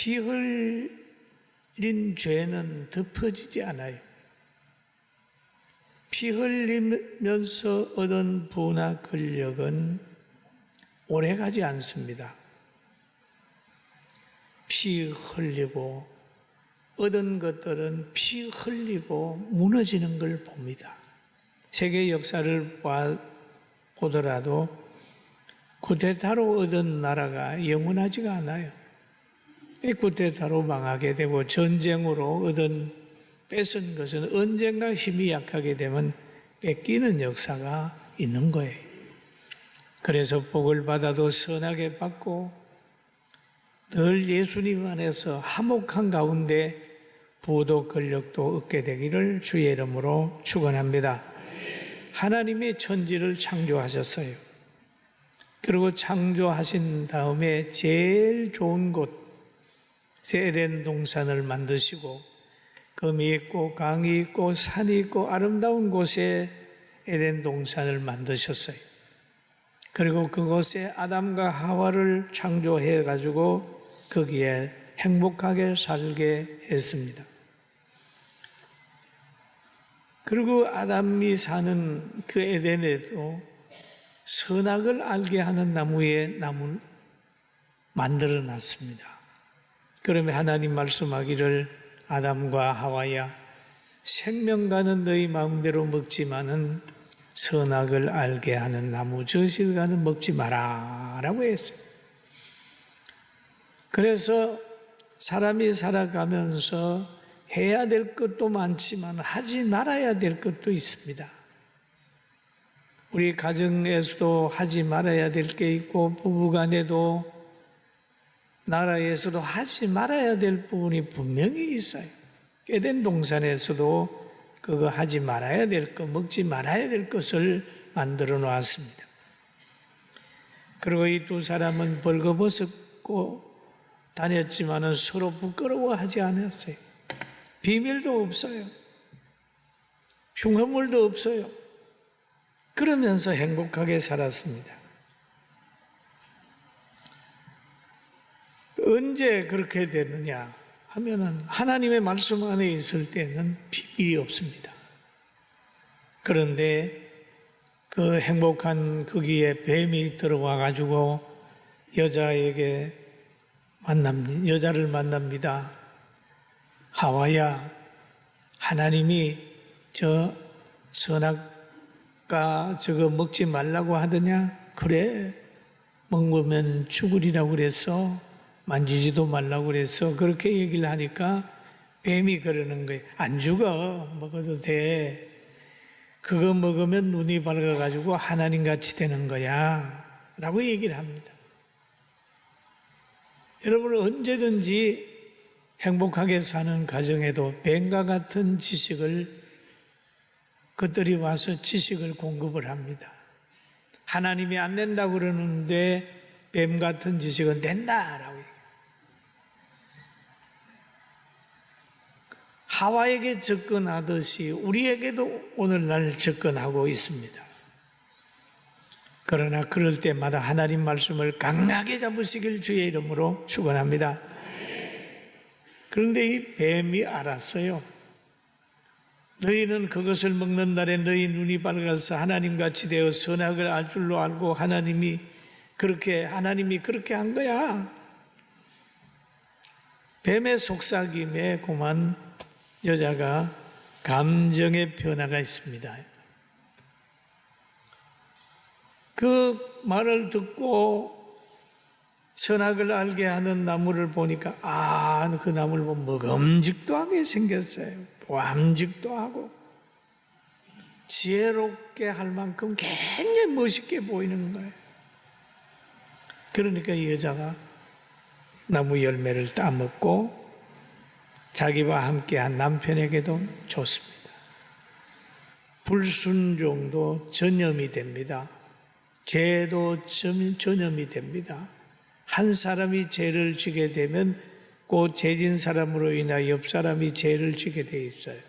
피 흘린 죄는 덮어지지 않아요. 피 흘리면서 얻은 부나 권력은 오래가지 않습니다. 피 흘리고 얻은 것들은 피 흘리고 무너지는 걸 봅니다. 세계 역사를 보더라도 쿠데타로 얻은 나라가 영원하지가 않아요. 이 쿠데타로 망하게 되고 전쟁으로 뺏은 것은 언젠가 힘이 약하게 되면 뺏기는 역사가 있는 거예요. 그래서 복을 받아도 선하게 받고 늘 예수님 안에서 화목한 가운데 부도 권력도 얻게 되기를 주의 이름으로 축원합니다. 하나님이 천지를 창조하셨어요. 그리고 창조하신 다음에 제일 좋은 곳 에덴 동산을 만드시고 금이 있고 강이 있고 산이 있고 아름다운 곳에 에덴 동산을 만드셨어요. 그리고 그곳에 아담과 하와를 창조해 가지고 거기에 행복하게 살게 했습니다. 그리고 아담이 사는 그 에덴에도 선악을 알게 하는 나무를 만들어 놨습니다. 그러면 하나님 말씀하기를 아담과 하와야 생명과는 너희 마음대로 먹지만은 선악을 알게 하는 나무 저실과는 먹지 마라 라고 했어요. 그래서 사람이 살아가면서 해야 될 것도 많지만 하지 말아야 될 것도 있습니다. 우리 가정에서도 하지 말아야 될 게 있고 부부간에도 나라에서도 하지 말아야 될 부분이 분명히 있어요. 에덴 동산에서도 그거 하지 말아야 될 것, 먹지 말아야 될 것을 만들어 놓았습니다. 그리고 이 두 사람은 벌거벗고 다녔지만은 서로 부끄러워하지 않았어요. 비밀도 없어요. 흉허물도 없어요. 그러면서 행복하게 살았습니다. 언제 그렇게 되느냐 하면은 하나님의 말씀 안에 있을 때는 비밀이 없습니다. 그런데 그 행복한 거기에 뱀이 들어와 가지고 여자를 만납니다. 하와야, 하나님이 저 선악과 저거 먹지 말라고 하더냐? 그래, 먹으면 죽으리라고 그랬어. 만지지도 말라고 그랬어. 그렇게 얘기를 하니까 뱀이 그러는 거예요. 안 죽어. 먹어도 돼. 그거 먹으면 눈이 밝아가지고 하나님같이 되는 거야. 라고 얘기를 합니다. 여러분은 언제든지 행복하게 사는 가정에도 뱀과 같은 그들이 와서 지식을 공급을 합니다. 하나님이 안 된다고 그러는데 뱀 같은 지식은 된다라고 얘기해요. 하와에게 접근하듯이 우리에게도 오늘날 접근하고 있습니다. 그러나 그럴 때마다 하나님 말씀을 강하게 잡으시길 주의 이름으로 축원합니다. 그런데 이 뱀이 알았어요. 너희는 그것을 먹는 날에 너희 눈이 밝아서 하나님같이 되어 선악을 알 줄로 알고 하나님이 그렇게 한 거야. 뱀의 속삭임에 그만 여자가 감정의 변화가 있습니다. 그 말을 듣고 선악을 알게 하는 나무를 보니까 그 나무를 보면 먹음직도 하게 생겼어요. 보암직도 하고 지혜롭게 할 만큼 굉장히 멋있게 보이는 거예요. 그러니까 이 여자가 나무 열매를 따먹고 자기와 함께한 남편에게도 줬습니다. 불순종도 전염이 됩니다. 죄도 전염이 됩니다. 한 사람이 죄를 지게 되면 그 죄진 사람으로 인하여 옆 사람이 죄를 지게 돼 있어요.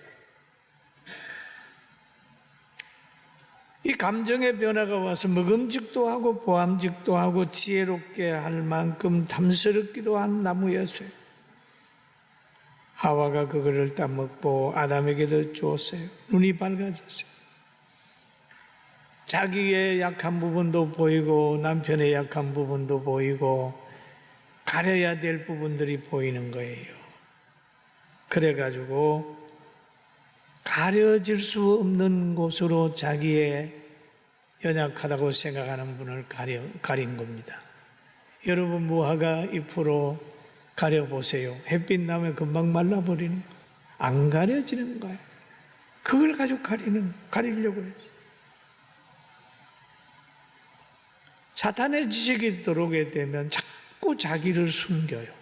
이 감정의 변화가 와서 먹음직도 하고 보암직도 하고 지혜롭게 할 만큼 탐스럽기도 한 나무였어요. 하와가 그거를 따먹고 아담에게도 주었어요. 눈이 밝아졌어요. 자기의 약한 부분도 보이고 남편의 약한 부분도 보이고 가려야 될 부분들이 보이는 거예요. 그래가지고 가려질 수 없는 곳으로 자기의 연약하다고 생각하는 분을 가린 겁니다. 여러분 무화과 잎으로 가려보세요. 햇빛 나면 금방 말라버리는 거예요. 안 가려지는 거예요. 그걸 가지고 가리려고 해요. 사탄의 지식이 들어오게 되면 자꾸 자기를 숨겨요.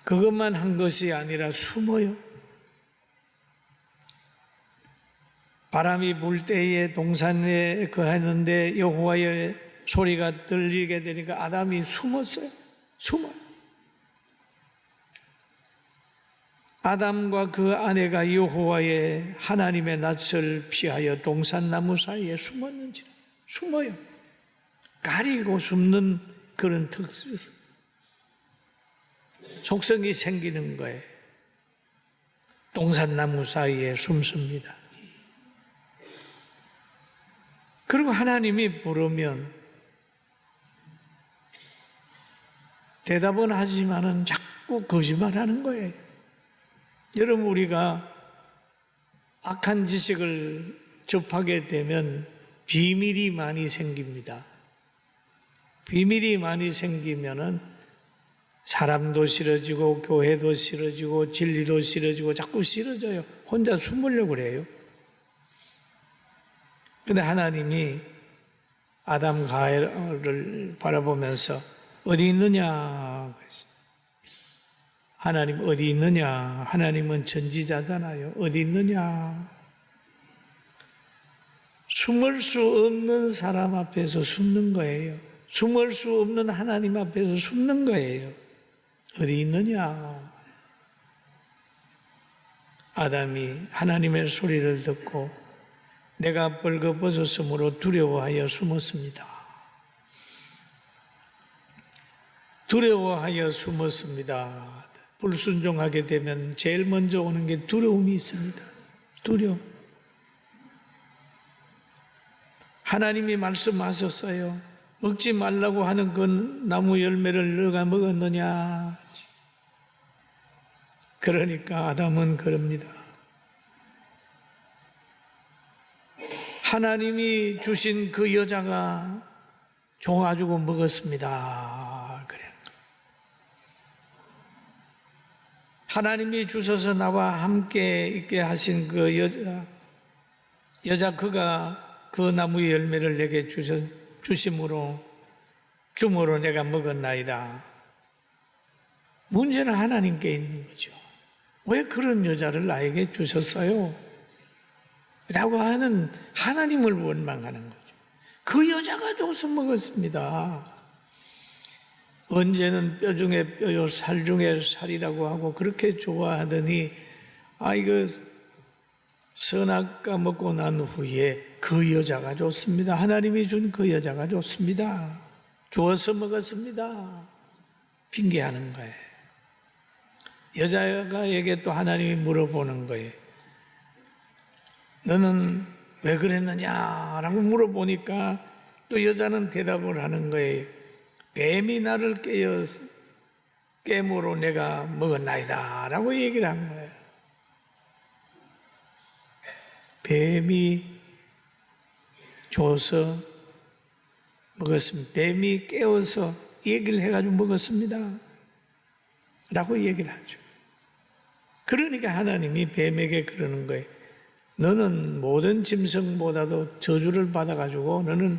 그것만 한 것이 아니라 숨어요. 바람이 불 때에 동산에 거하는데 여호와의 소리가 들리게 되니까 아담이 숨었어요. 숨어요. 아담과 그 아내가 여호와의 하나님의 낯을 피하여 동산나무 사이에 숨었는지라. 숨어요. 가리고 숨는 그런 속성이 생기는 거예요. 동산나무 사이에 숨습니다. 그리고 하나님이 부르면 대답은 하지만은 자꾸 거짓말하는 거예요. 여러분 우리가 악한 지식을 접하게 되면 비밀이 많이 생깁니다. 비밀이 많이 생기면은 사람도 싫어지고 교회도 싫어지고 진리도 싫어지고 자꾸 싫어져요. 혼자 숨으려고 그래요. 근데 하나님이 아담 가해를 바라보면서 어디 있느냐? 하나님 어디 있느냐? 하나님은 전지자잖아요. 어디 있느냐? 숨을 수 없는 사람 앞에서 숨는 거예요. 숨을 수 없는 하나님 앞에서 숨는 거예요. 어디 있느냐? 아담이 하나님의 소리를 듣고 내가 벌거벗었으므로 두려워하여 숨었습니다. 두려워하여 숨었습니다. 불순종하게 되면 제일 먼저 오는 게 두려움이 있습니다. 두려움. 하나님이 말씀하셨어요. 먹지 말라고 하는 그 나무 열매를 너가 먹었느냐? 그러니까 아담은 그럽니다. 하나님이 주신 그 여자가 좋아가지고 먹었습니다. 그래. 하나님이 주셔서 나와 함께 있게 하신 그 여자 그가 그 나무 열매를 내게 주심으로 내가 먹었나이다. 문제는 하나님께 있는 거죠. 왜 그런 여자를 나에게 주셨어요? 라고 하는 하나님을 원망하는 거죠. 그 여자가 줘서 먹었습니다. 언제는 뼈 중에 뼈요 살 중에 살이라고 하고 그렇게 좋아하더니 이거 선악과 먹고 난 후에 그 여자가 좋습니다. 하나님이 준 그 여자가 좋습니다. 주어서 먹었습니다. 핑계하는 거예요. 여자가에게 또 하나님이 물어보는 거예요. 너는 왜 그랬느냐라고 물어보니까 또 여자는 대답을 하는 거예요. 뱀이 나를 깨므로 내가 먹었나이다 라고 얘기를 한 거예요. 뱀이 줘서 먹었습니다. 뱀이 깨워서 얘기를 해가지고 먹었습니다 라고 얘기를 하죠. 그러니까 하나님이 뱀에게 그러는 거예요. 너는 모든 짐승보다도 저주를 받아가지고 너는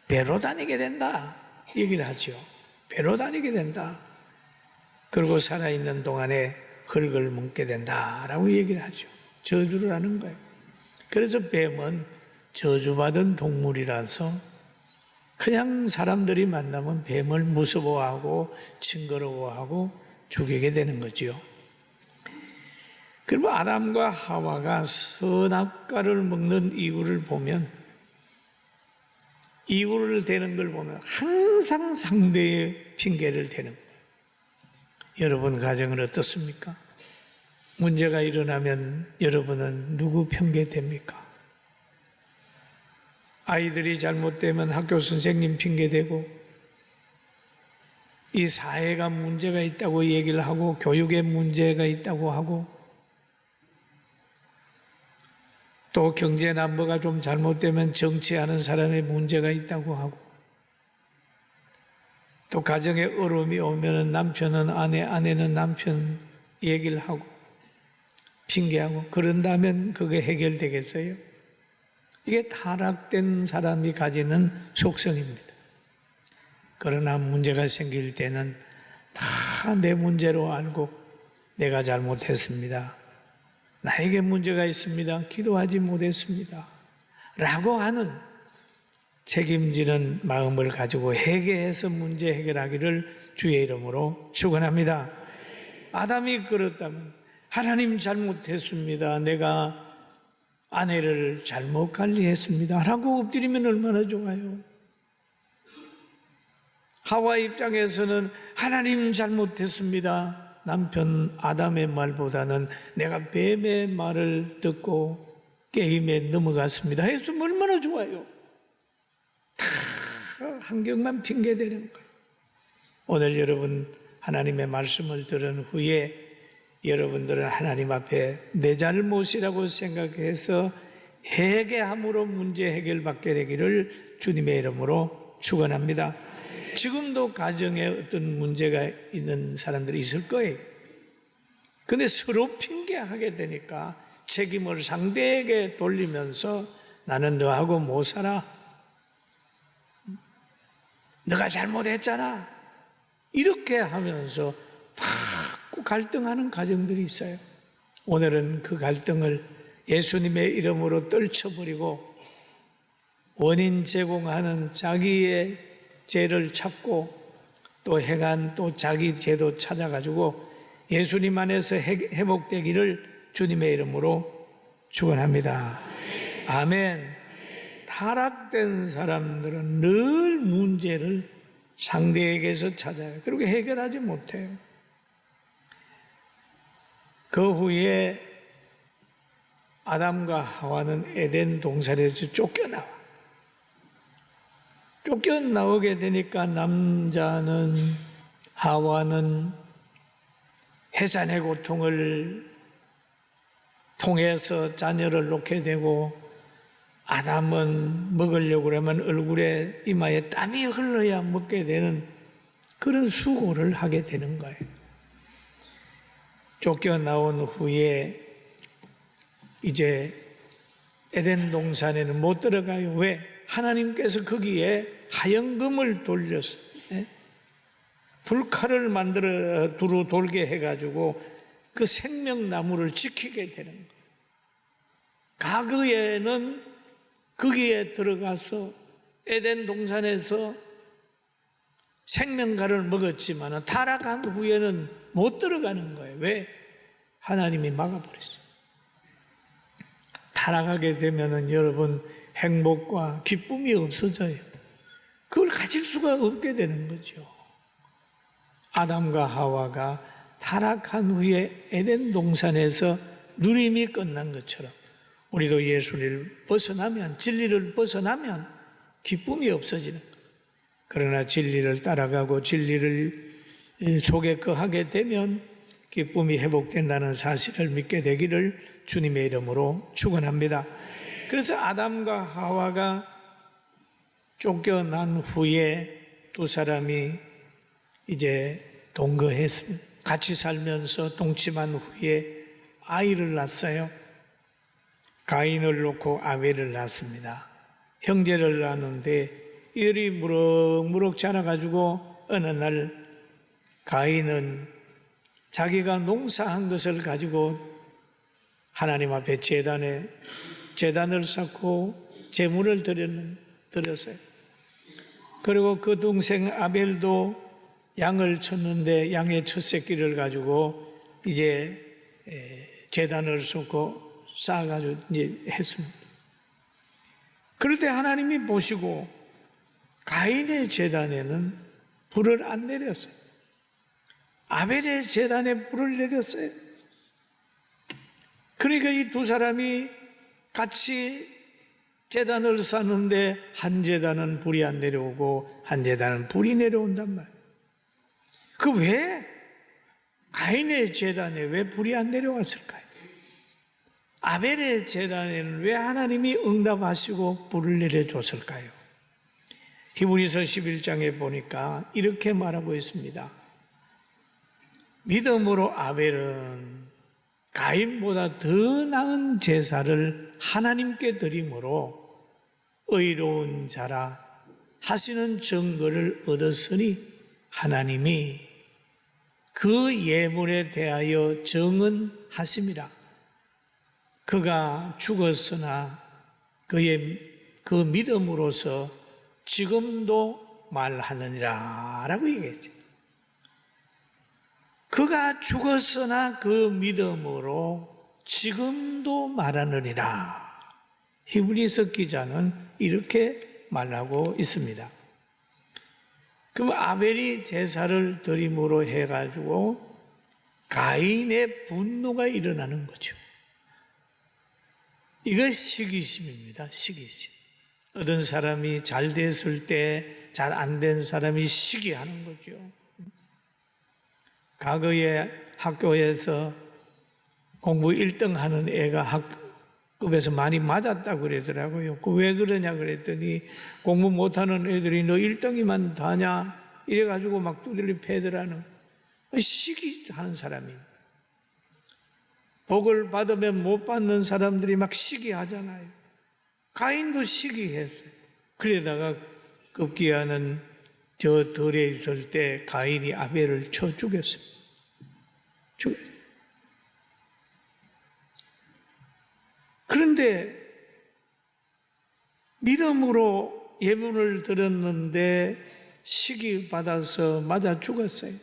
배로 다니게 된다 얘기를 하죠. 배로 다니게 된다. 그리고 살아있는 동안에 흙을 먹게 된다라고 얘기를 하죠. 저주를 하는 거예요. 그래서 뱀은 저주받은 동물이라서 그냥 사람들이 만나면 뱀을 무서워하고 징그러워하고 죽이게 되는 거죠. 그리고 아담과 하와가 선악과를 먹는 이유를 보면 이유를 대는 걸 보면 항상 상대의 핑계를 대는 거예요. 여러분 가정은 어떻습니까? 문제가 일어나면 여러분은 누구 핑계 댑니까? 아이들이 잘못되면 학교 선생님 핑계대고, 이 사회가 문제가 있다고 얘기를 하고, 교육에 문제가 있다고 하고, 또 경제 남부가 좀 잘못되면 정치하는 사람의 문제가 있다고 하고, 또 가정에 어려움이 오면 남편은 아내, 아내는 남편 얘기를 하고 핑계하고, 그런다면 그게 해결되겠어요? 이게 타락된 사람이 가지는 속성입니다. 그러나 문제가 생길 때는 다 내 문제로 알고 내가 잘못했습니다, 나에게 문제가 있습니다, 기도하지 못했습니다 라고 하는 책임지는 마음을 가지고 회개해서 문제 해결하기를 주의 이름으로 축원합니다. 아담이 그렇다면 하나님 잘못했습니다, 내가 아내를 잘못 관리했습니다 라고 엎드리면 얼마나 좋아요. 하와 입장에서는 하나님 잘못했습니다, 남편 아담의 말보다는 내가 뱀의 말을 듣고 게임에 넘어갔습니다 했으면 얼마나 좋아요. 다 환경만 핑계대는 거예요. 오늘 여러분 하나님의 말씀을 들은 후에 여러분들은 하나님 앞에 내 잘못이라고 생각해서 회개함으로 문제 해결받게 되기를 주님의 이름으로 축원합니다. 지금도 가정에 어떤 문제가 있는 사람들이 있을 거예요. 근데 서로 핑계하게 되니까 책임을 상대에게 돌리면서 나는 너하고 못 살아, 너가 잘못했잖아, 이렇게 하면서 자꾸 갈등하는 가정들이 있어요. 오늘은 그 갈등을 예수님의 이름으로 떨쳐버리고 원인 제공하는 자기의 죄를 찾고 또 행한 또 자기 죄도 찾아가지고 예수님 안에서 회복되기를 주님의 이름으로 축원합니다. 아멘. 타락된 사람들은 늘 문제를 상대에게서 찾아요. 그리고 해결하지 못해요. 그 후에 아담과 하와는 에덴 동산에서 쫓겨나와. 쫓겨나오게 되니까 남자는, 하와는 해산의 고통을 통해서 자녀를 놓게 되고, 아담은 먹으려고 그러면 얼굴에 이마에 땀이 흘러야 먹게 되는 그런 수고를 하게 되는 거예요. 쫓겨나온 후에 이제 에덴 동산에는 못 들어가요. 왜? 하나님께서 거기에 하영금을 돌려서 불칼을 만들어 두루 돌게 해가지고 그 생명나무를 지키게 되는 거예요. 과거에는 거기에 들어가서 에덴 동산에서 생명과를 먹었지만 타락한 후에는 못 들어가는 거예요. 왜? 하나님이 막아버렸어요. 타락하게 되면은 여러분 행복과 기쁨이 없어져요. 그걸 가질 수가 없게 되는 거죠. 아담과 하와가 타락한 후에 에덴 동산에서 누림이 끝난 것처럼 우리도 예수를 벗어나면, 진리를 벗어나면 기쁨이 없어지는 거예요. 그러나 진리를 따라가고 진리를 속에 거하게 되면 기쁨이 회복된다는 사실을 믿게 되기를 주님의 이름으로 축원합니다. 그래서 아담과 하와가 쫓겨난 후에 두 사람이 이제 동거했습니다. 같이 살면서 동침한 후에 아이를 낳았어요. 가인을 놓고 아벨을 낳습니다. 형제를 낳는데 이들이 무럭무럭 자라가지고 어느 날 가인은 자기가 농사한 것을 가지고 하나님 앞에 제단을 쌓고 제물을 드렸어요. 그리고 그 동생 아벨도 양을 쳤는데 양의 첫 새끼를 가지고 이제 제단을 쌓고 쌓아가지고 이제 했습니다. 그럴 때 하나님이 보시고 가인의 제단에는 불을 안 내렸어요. 아벨의 제단에 불을 내렸어요. 그러니까 이 두 사람이 같이 제단을 쌓는데 한 제단은 불이 안 내려오고 한 제단은 불이 내려온단 말이에요. 그 왜 가인의 제단에 왜 불이 안 내려왔을까요? 아벨의 제단에는 왜 하나님이 응답하시고 불을 내려줬을까요? 히브리서 11장에 보니까 이렇게 말하고 있습니다. 믿음으로 아벨은 가인보다 더 나은 제사를 하나님께 드림으로 의로운 자라 하시는 증거를 얻었으니 하나님이 그 예물에 대하여 정언하심이라. 그가 죽었으나 그의 그 믿음으로서 지금도 말하느니라 라고 얘기했어요. 그가 죽었으나 그 믿음으로 지금도 말하느니라. 히브리서 기자는 이렇게 말하고 있습니다. 그럼 아벨이 제사를 드림으로 해가지고 가인의 분노가 일어나는 거죠. 이거 시기심입니다. 시기심. 어떤 사람이 잘 됐을 때 잘 안 된 사람이 시기하는 거죠. 과거에 학교에서 공부 1등 하는 애가 학급에서 많이 맞았다고 그러더라고요. 왜 그러냐 그랬더니 공부 못하는 애들이 너 1등이만 다냐? 이래가지고 막 두들려 패더라는 시기하는 사람이. 복을 받으면 못 받는 사람들이 막 시기하잖아요. 가인도 시기했어요. 그러다가 급기야는 저 들에 있을 때 가인이 아벨을 쳐 죽였습니다. 그런데 믿음으로 예물을 드렸는데 시기 받아서 맞아 죽었어요.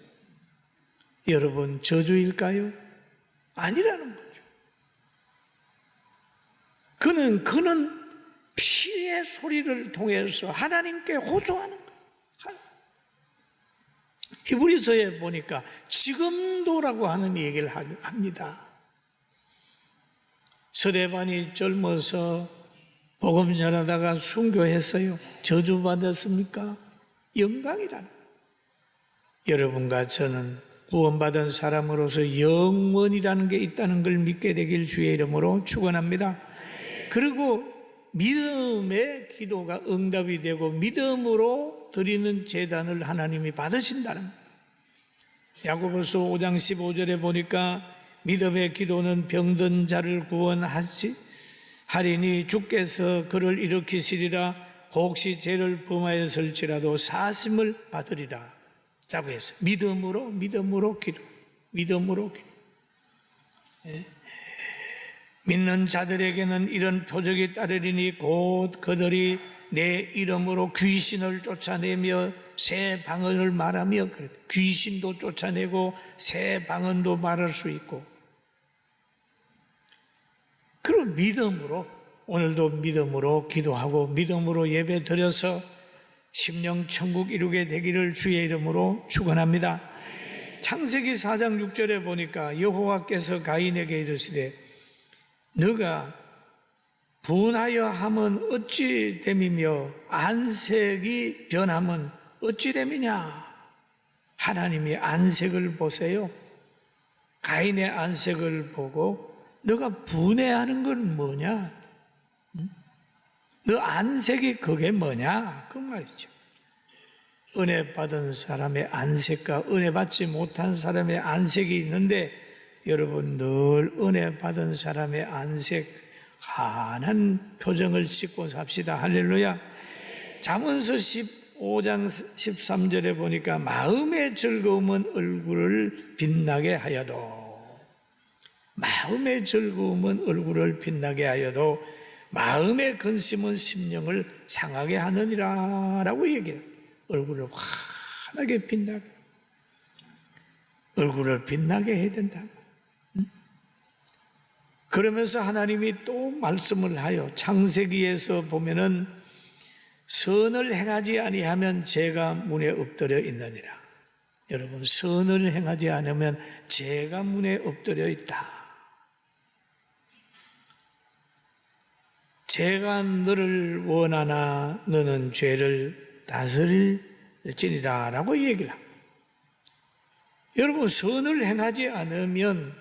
여러분 저주일까요? 아니라는 거죠. 그는 피의 소리를 통해서 하나님께 호소하는 거예요. 히브리서에 보니까 지금도라고 하는 얘기를 합니다. 스데반이 젊어서 복음 전하다가 순교했어요. 저주받았습니까? 영광이라는 거예요. 여러분과 저는 구원받은 사람으로서 영원이라는 게 있다는 걸 믿게 되길 주의 이름으로 축원합니다. 그리고 믿음의 기도가 응답이 되고 믿음으로 드리는 제단을 하나님이 받으신다는 거예요. 야고보서 5장 15절에 보니까 믿음의 기도는 병든 자를 구원하리니 주께서 그를 일으키시리라. 혹시 죄를 범하였을지라도 사심을 받으리라 라고 했어요. 믿음으로 기도. 예. 믿는 자들에게는 이런 표적이 따르리니 곧 그들이 내 이름으로 귀신을 쫓아내며 새 방언을 말하며 그래. 귀신도 쫓아내고 새 방언도 말할 수 있고. 그럼 믿음으로 오늘도 믿음으로 기도하고 믿음으로 예배 드려서 심령 천국 이루게 되기를 주의 이름으로 축원합니다. 창세기 4장 6절에 보니까 여호와께서 가인에게 이르시되 너가 분하여 함은 어찌 됨이며 안색이 변함은 어찌 됨이냐. 하나님이 안색을 보세요. 가인의 안색을 보고 너가 분해하는 건 뭐냐? 너 안색이 그게 뭐냐? 그 말이죠. 은혜 받은 사람의 안색과 은혜 받지 못한 사람의 안색이 있는데 여러분 늘 은혜 받은 사람의 안색 환한 표정을 짓고 삽시다. 할렐루야. 잠언서 15장 13절에 보니까 마음의 즐거움은 얼굴을 빛나게 하여도 마음의 즐거움은 얼굴을 빛나게 하여도 마음의 근심은 심령을 상하게 하느니라 라고 얘기해요. 얼굴을 환하게 빛나게 얼굴을 빛나게 해야 된다. 그러면서 하나님이 또 말씀을 하여 창세기에서 보면은 선을 행하지 아니하면 죄가 문에 엎드려 있느니라. 여러분, 선을 행하지 않으면 죄가 문에 엎드려 있다. 죄가 너를 원하나 너는 죄를 다스릴지니라 라고 얘기를 합니다. 여러분, 선을 행하지 않으면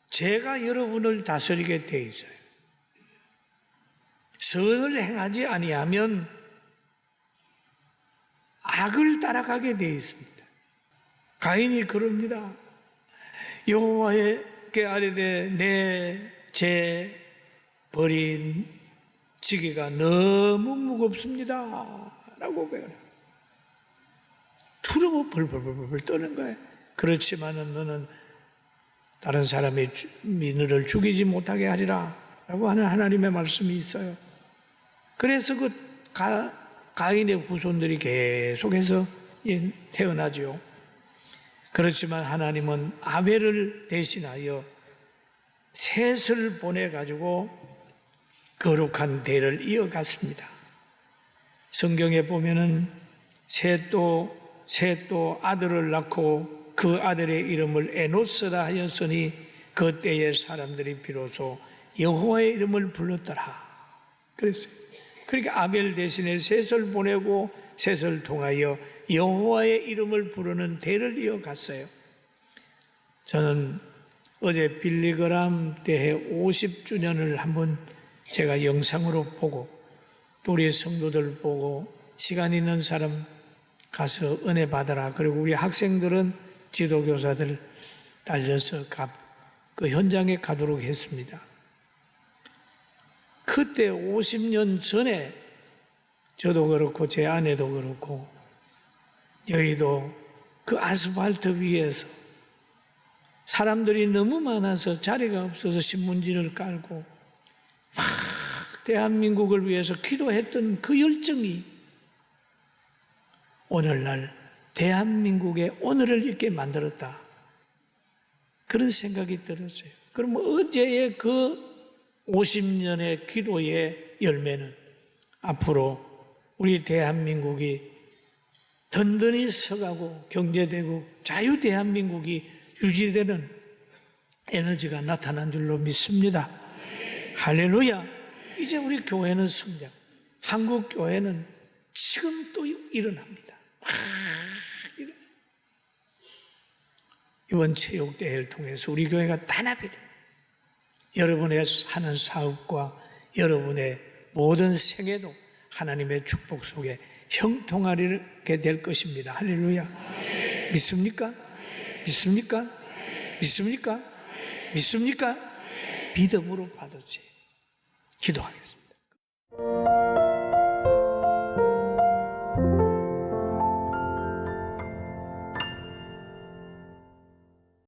죄가 여러분을 다스리게 돼 있어요. 선을 행하지 아니하면 악을 따라가게 돼 있습니다. 가인이 그럽니다. 여호와께 아뢰되 내 죄 버린 지기가 너무 무겁습니다 라고 배워라. 두려워 벌벌벌벌 떠는 거예요. 그렇지만은 너는 다른 사람이 너를 죽이지 못하게 하리라 라고 하는 하나님의 말씀이 있어요. 그래서 그 가인의 후손들이 계속해서 태어나죠. 그렇지만 하나님은 아벨을 대신하여 셋을 보내가지고 거룩한 대를 이어갔습니다. 성경에 보면은 셋도 아들을 낳고 그 아들의 이름을 에노스라 하였으니 그 때의 사람들이 비로소 여호와의 이름을 불렀더라 그랬어요. 그러니까 아벨 대신에 셋을 보내고 셋을 통하여 여호와의 이름을 부르는 대를 이어갔어요. 저는 어제 빌리그람 대회 50주년을 한번 제가 영상으로 보고 또 우리 성도들 보고 시간 있는 사람 가서 은혜 받아라. 그리고 우리 학생들은 지도교사들 달려서 그 현장에 가도록 했습니다. 그때 50년 전에 저도 그렇고 제 아내도 그렇고 여의도 그 아스팔트 위에서 사람들이 너무 많아서 자리가 없어서 신문지를 깔고 막 대한민국을 위해서 기도했던 그 열정이 오늘날 대한민국의 오늘을 있게 만들었다. 그런 생각이 들었어요. 그럼 어제의 그 50년의 기도의 열매는 앞으로 우리 대한민국이 든든히 서가고 경제되고 자유 대한민국이 유지되는 에너지가 나타난 줄로 믿습니다. 할렐루야. 이제 우리 교회는 성장, 한국 교회는 지금 또 일어납니다. 이번 체육대회를 통해서 우리 교회가 단합이 됩니다. 여러분의 하는 사업과 여러분의 모든 생애도 하나님의 축복 속에 형통하게 될 것입니다. 할렐루야. 믿습니까? 믿습니까? 믿습니까? 믿습니까? 믿음으로 받으세요. 기도하겠습니다.